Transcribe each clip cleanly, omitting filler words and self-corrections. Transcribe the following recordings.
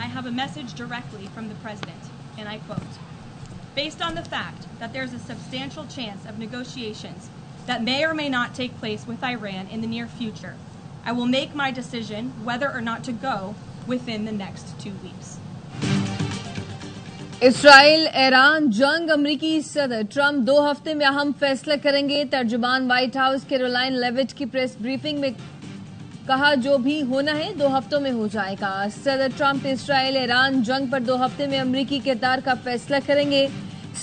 I have a message directly from the President, and I quote, "Based on the fact that there is a substantial chance of negotiations that may or may not take place with Iran in the near future, I will make my decision whether or not to go within the next 2 weeks." اسرائیل ایران جنگ امریکی صدر Trump 2 ہفتے میں اہم فیصلہ کریں گے. ترجمان وائٹ ہاؤس کیرولائن لیوٹ کی پریس بریفنگ میں کہا جو بھی ہونا ہے 2 ہفتوں میں ہو جائے گا. صدر ٹرمپ اسرائیل ایران جنگ پر 2 ہفتے میں امریکی کردار کا فیصلہ کریں گے.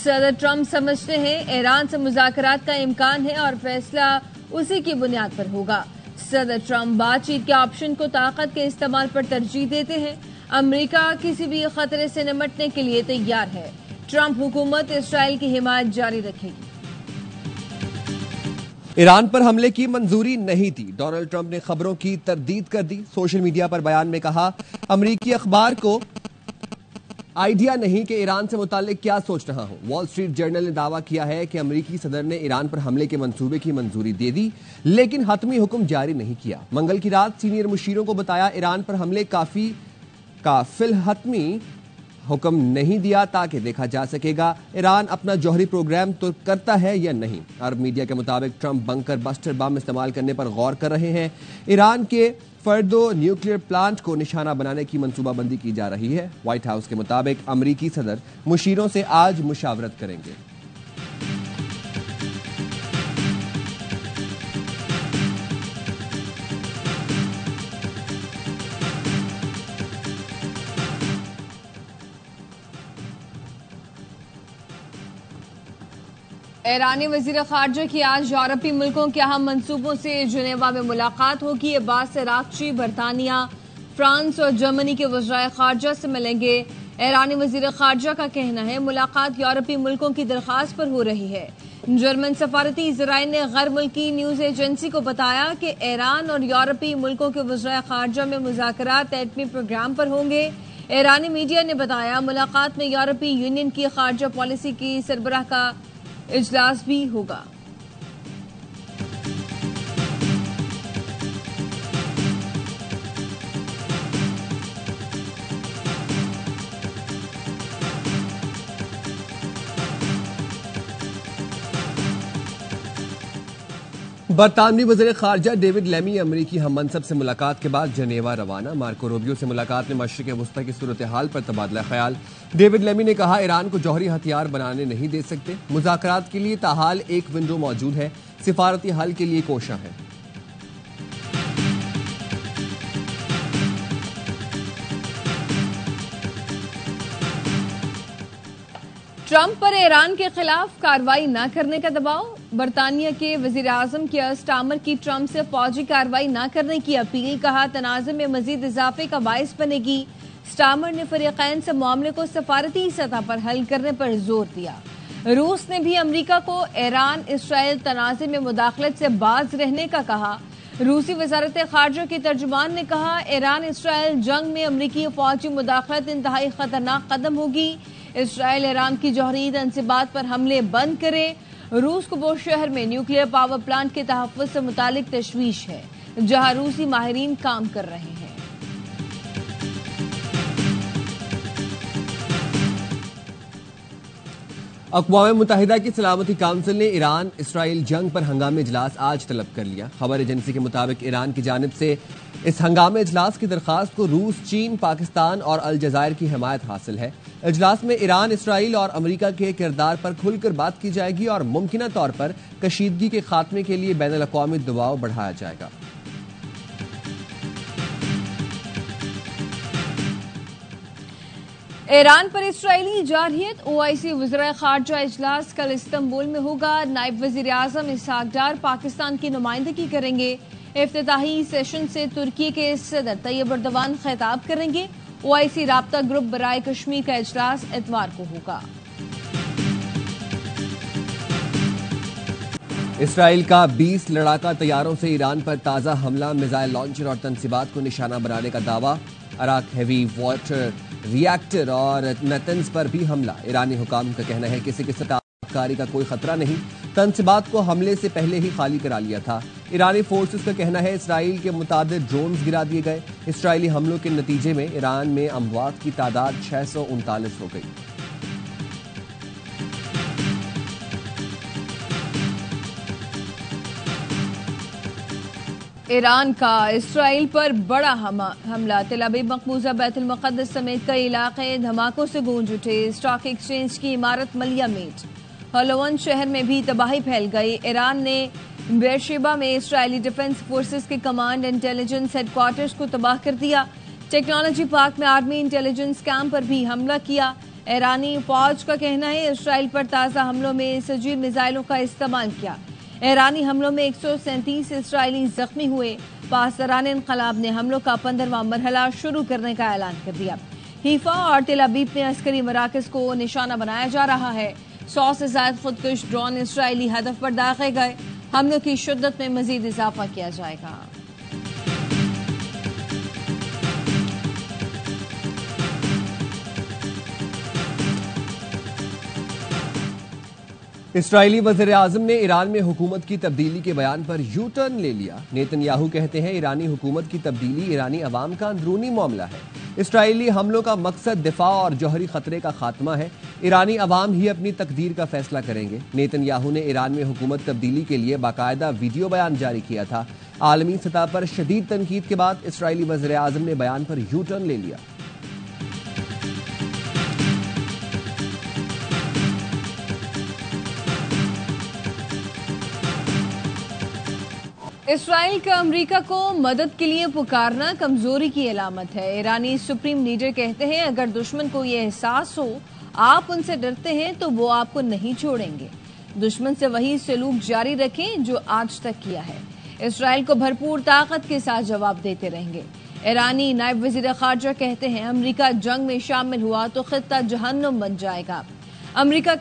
صدر ٹرمپ سمجھتے ہیں ایران سے مذاکرات کا امکان ہے اور فیصلہ اسی کی بنیاد پر ہوگا. صدر ٹرمپ بات چیت کے آپشن کو طاقت کے استعمال پر ترجیح دیتے ہیں. امریکہ کسی بھی خطرے سے نمٹنے کے لیے تیار ہے. ٹرمپ حکومت اسرائیل کی حمایت جاری رکھے گی. ایران پر حملے کی منظوری نہیں تھی. ڈونلڈ ٹرمپ نے خبروں کی تردید کر دی. سوشل میڈیا پر بیان میں کہا امریکی اخبار کو آئیڈیا نہیں کہ ایران سے متعلق کیا سوچ رہا ہوں. وال اسٹریٹ جرنل نے دعویٰ کیا ہے کہ امریکی صدر نے ایران پر حملے کے منصوبے کی منظوری دے دی لیکن حتمی حکم جاری نہیں کیا. منگل کی رات سینئر مشیروں کو بتایا ایران پر حملے کا فی الحتمی حکم نہیں دیا تاکہ دیکھا جا سکے گا ایران اپنا جوہری پروگرام تو کرتا ہے یا نہیں. عرب میڈیا کے مطابق ٹرمپ بنکر بسٹر بم استعمال کرنے پر غور کر رہے ہیں. ایران کے فردو نیوکلیئر پلانٹ کو نشانہ بنانے کی منصوبہ بندی کی جا رہی ہے. وائٹ ہاؤس کے مطابق امریکی صدر مشیروں سے آج مشاورت کریں گے. ایرانی وزیر خارجہ کی آج یورپی ملکوں کے اہم منصوبوں سے جنیوا میں ملاقات ہوگی. عباس عراقچی برطانیہ، فرانس اور جرمنی کے وزرائے خارجہ سے ملیں گے. ایرانی وزیر خارجہ کا کہنا ہے ملاقات یورپی ملکوں کی درخواست پر ہو رہی ہے. جرمن سفارتی ذرائع نے غیر ملکی نیوز ایجنسی کو بتایا کہ ایران اور یورپی ملکوں کے وزرائے خارجہ میں مذاکرات ایٹمی پروگرام پر ہوں گے. ایرانی میڈیا نے بتایا ملاقات میں یورپی یونین کی خارجہ پالیسی کی سربراہ کا اجلاس بھی ہوگا. برطانوی وزیر خارجہ ڈیوڈ لیمی امریکی ہم منصب سے ملاقات کے بعد جنیوا روانہ. مارکو روبیو سے ملاقات میں مشرق وسطی کی صورتحال پر تبادلہ خیال. ڈیوڈ لیمی نے کہا ایران کو جوہری ہتھیار بنانے نہیں دے سکتے. مذاکرات کے لیے تاحال ایک ونڈو موجود ہے. سفارتی حل کے لیے کوشاں ہے. ٹرمپ پر ایران کے خلاف کارروائی نہ کرنے کا دباؤ. برطانیہ کے وزیر اعظم کیئر سٹارمر کی ٹرمپ سے فوجی کارروائی نہ کرنے کی اپیل. کہا تنازع میں مزید اضافے کا باعث بنے گی. سٹارمر نے فریقین سے معاملے کو سفارتی سطح پر حل کرنے پر زور دیا. روس نے بھی امریکہ کو ایران اسرائیل تنازع میں مداخلت سے باز رہنے کا کہا. روسی وزارت خارجہ کے ترجمان نے کہا ایران اسرائیل جنگ میں امریکی فوجی مداخلت انتہائی خطرناک قدم ہوگی. اسرائیل ایران کی جوہری تنصیبات پر حملے بند کرے. روس کو بوش شہر میں نیوکلیئر پاور پلانٹ کے تحفظ سے متعلق تشویش ہے جہاں روسی ماہرین کام کر رہے ہیں. اقوام متحدہ کی سلامتی کونسل نے ایران اسرائیل جنگ پر ہنگامی اجلاس آج طلب کر لیا. خبر ایجنسی کے مطابق ایران کی جانب سے اس ہنگامی اجلاس کی درخواست کو روس، چین، پاکستان اور الجزائر کی حمایت حاصل ہے. اجلاس میں ایران، اسرائیل اور امریکہ کے کردار پر کھل کر بات کی جائے گی اور ممکنہ طور پر کشیدگی کے خاتمے کے لیے بین الاقوامی دباؤ بڑھایا جائے گا. ایران پر اسرائیلی جارحیت. OIC وزرائے خارجہ اجلاس کل استنبول میں ہوگا. نائب وزیر اعظم اسحاق ڈار پاکستان کی نمائندگی کریں گے. افتتاحی سیشن سے ترکی کے صدر طیب اردوان خطاب کریں گے. OIC رابطہ گروپ برائے کشمیر کا اجلاس اتوار کو ہوگا. اسرائیل کا 20 لڑاکا طیاروں سے ایران پر تازہ حملہ. میزائل لانچر اور تنصیبات کو نشانہ بنانے کا دعویٰ. عراق ہیوی واٹر ری ایکٹر اور نتنز پر بھی حملہ. ایرانی حکام کا کہنا ہے کسی قسم کی کاری کا کوئی خطرہ نہیں. تنصیبات کو حملے سے پہلے ہی خالی کرا لیا تھا. ایرانی فورسز کا کہنا ہے اسرائیل کے متعدد ڈرونز گرا دیے گئے. اسرائیلی حملوں کے نتیجے میں ایران میں اموات کی تعداد 639 ہو گئی. ایران کا اسرائیل پر بڑا حملہ. تل ابیب مقبوضہ بیت المقدس سمیت کئی علاقے دھماکوں سے گونج اٹھے. اسٹاک ایکسچینج کی عمارت ملیہ میٹ. ہولون شہر میں بھی تباہی پھیل گئی. ایران نے بیرشیبا میں اسرائیلی ڈیفنس فورسز کے کمانڈ انٹیلیجنس ہیڈ کوارٹرز کو تباہ کر دیا. ٹیکنالوجی پارک میں آرمی انٹیلیجنس کیمپ پر بھی حملہ کیا. ایرانی فوج کا کہنا ہے اسرائیل پر تازہ حملوں میں سجیر میزائلوں کا استعمال کیا. ایرانی حملوں میں 137 اسرائیلی زخمی ہوئے. پاسداران انقلاب نے حملوں کا 15واں مرحلہ شروع کرنے کا اعلان کر دیا. حیفا اور تل ابیب میں عسکری مراکز کو نشانہ بنایا جا رہا ہے. 100 سے زائد خودکش ڈرون اسرائیلی ہدف پر داغے گئے. حملوں کی شدت میں مزید اضافہ کیا جائے گا. اسرائیلی وزیر اعظم نے ایران میں حکومت کی تبدیلی کے بیان پر یو ٹرن لے لیا. نیتن یاہو کہتے ہیں ایرانی حکومت کی تبدیلی ایرانی عوام کا اندرونی معاملہ ہے. اسرائیلی حملوں کا مقصد دفاع اور جوہری خطرے کا خاتمہ ہے. ایرانی عوام ہی اپنی تقدیر کا فیصلہ کریں گے. نیتن یاہو نے ایران میں حکومت تبدیلی کے لیے باقاعدہ ویڈیو بیان جاری کیا تھا. عالمی سطح پر شدید تنقید کے بعد اسرائیلی وزیر اعظم نے بیان پر یو ٹرن لے لیا. اسرائیل کا امریکہ کو مدد کے لیے پکارنا کمزوری کی علامت ہے. ایرانی سپریم لیڈر کہتے ہیں اگر دشمن کو یہ احساس ہو آپ ان سے ڈرتے ہیں تو وہ آپ کو نہیں چھوڑیں گے. دشمن سے وہی سلوک جاری رکھیں جو آج تک کیا ہے. اسرائیل کو بھرپور طاقت کے ساتھ جواب دیتے رہیں گے. ایرانی نائب وزیر خارجہ کہتے ہیں امریکہ جنگ میں شامل ہوا تو خطہ جہنم بن جائے گا. امریکہ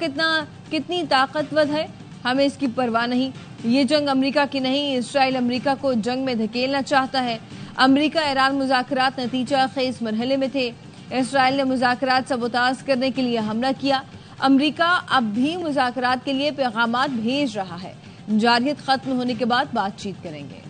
کتنی طاقتور ہے ہمیں اس کی پرواہ نہیں. یہ جنگ امریکہ کی نہیں. اسرائیل امریکہ کو جنگ میں دھکیلنا چاہتا ہے. امریکہ ایران مذاکرات نتیجہ خیز مرحلے میں تھے. اسرائیل نے مذاکرات سبوتاژ کرنے کے لیے حملہ کیا. امریکہ اب بھی مذاکرات کے لیے پیغامات بھیج رہا ہے. جارحیت ختم ہونے کے بعد بات چیت کریں گے.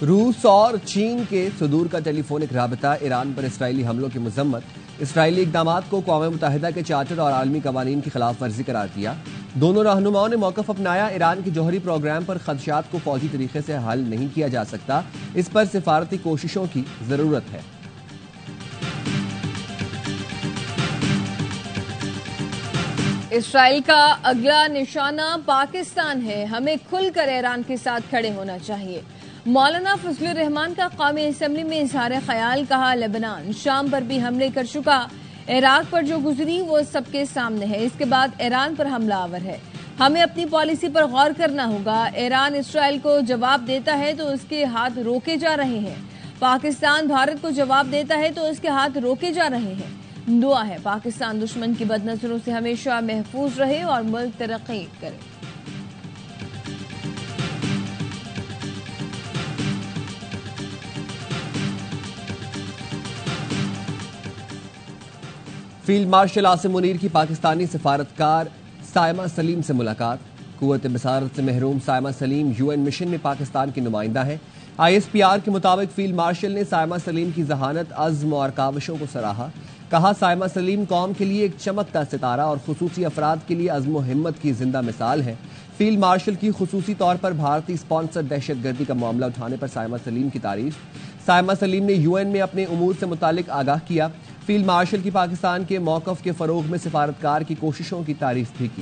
روس اور چین کے صدور کا ٹیلی فونک رابطہ. ایران پر اسرائیلی حملوں کی مذمت. اسرائیلی اقدامات کو اقوام متحدہ کے چارٹر اور عالمی قوانین کی خلاف ورزی قرار دیا. دونوں رہنماؤں نے موقف اپنایا. ایران کے جوہری پروگرام پر خدشات کو فوجی طریقے سے حل نہیں کیا جا سکتا. اس پر سفارتی کوششوں کی ضرورت ہے. اسرائیل کا اگلا نشانہ پاکستان ہے. ہمیں کھل کر ایران کے ساتھ کھڑے ہونا چاہیے. مولانا فضل الرحمان کا قومی اسمبلی میں اظہار خیال. کہا لبنان شام پر بھی حملے کر چکا. عراق پر جو گزری وہ سب کے سامنے ہے. اس کے بعد ایران پر حملہ آور ہے. ہمیں اپنی پالیسی پر غور کرنا ہوگا. ایران اسرائیل کو جواب دیتا ہے تو اس کے ہاتھ روکے جا رہے ہیں. پاکستان بھارت کو جواب دیتا ہے تو اس کے ہاتھ روکے جا رہے ہیں. دعا ہے پاکستان دشمن کی بد نظروں سے ہمیشہ محفوظ رہے اور ملک ترقی کرے. فیلڈ مارشل عاصم منیر کی پاکستانی سفارتکار سائمہ سلیم سے ملاقات. قوت بصارت سے محروم سائمہ سلیم یو این مشن میں پاکستان کی نمائندہ ہیں. آئی ایس پی آر کے مطابق فیلڈ مارشل نے سائمہ سلیم کی ذہانت، عزم اور کاوشوں کو سراہا. کہا سائمہ سلیم قوم کے لیے ایک چمکتا ستارہ اور خصوصی افراد کے لیے عزم و ہمت کی زندہ مثال ہے. فیلڈ مارشل کی خصوصی طور پر بھارتی سپانسر دہشت گردی کا معاملہ اٹھانے پر سائمہ سلیم کی تعریف. سائمہ سلیم نے یو این میں اپنے امور سے متعلق آگاہ کیا. فیلڈ مارشل کی پاکستان کے موقف کے فروغ میں سفارتکار کی کوششوں کی تعریف بھی کی.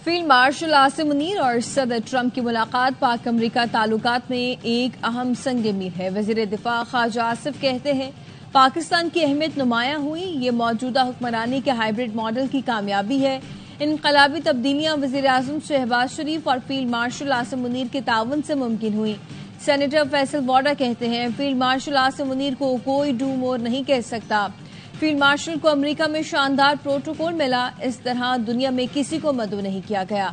فیلڈ مارشل عاصم منیر اور صدر ٹرمپ کی ملاقات پاک امریکہ تعلقات میں ایک اہم سنگ میر ہے. وزیر دفاع خواجہ آصف کہتے ہیں پاکستان کی اہمیت نمایاں ہوئی. یہ موجودہ حکمرانی کے ہائیبرڈ ماڈل کی کامیابی ہے. انقلابی تبدیلیاں وزیر اعظم شہباز شریف اور فیلڈ مارشل عاصم منیر کے تعاون سے ممکن ہوئی. سینیٹر فیصل واڈا کہتے ہیں فیلڈ مارشل عاصم منیر کو کوئی ڈو مور نہیں کہہ سکتا. فیلڈ مارشل کو امریکہ میں شاندار پروٹوکول ملا. اس طرح دنیا میں کسی کو مدعو نہیں کیا گیا.